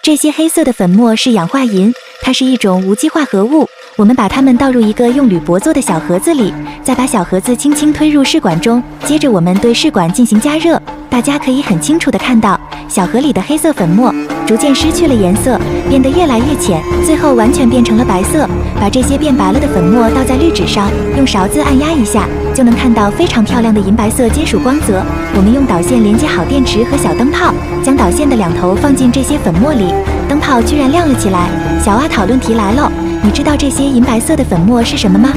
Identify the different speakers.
Speaker 1: 这些黑色的粉末是氧化银，它是一种无机化合物。我们把它们倒入一个用铝箔做的小盒子里，再把小盒子轻轻推入试管中，接着我们对试管进行加热。大家可以很清楚地看到，小盒里的黑色粉末逐渐失去了颜色，变得越来越浅，最后完全变成了白色。把这些变白了的粉末倒在滤纸上，用勺子按压一下，就能看到非常漂亮的银白色金属光泽。我们用导线连接好电池和小灯泡，将导线的两头放进这些粉末里，灯泡居然亮了起来。小蛙讨论题来了，你知道这些银白色的粉末是什么吗？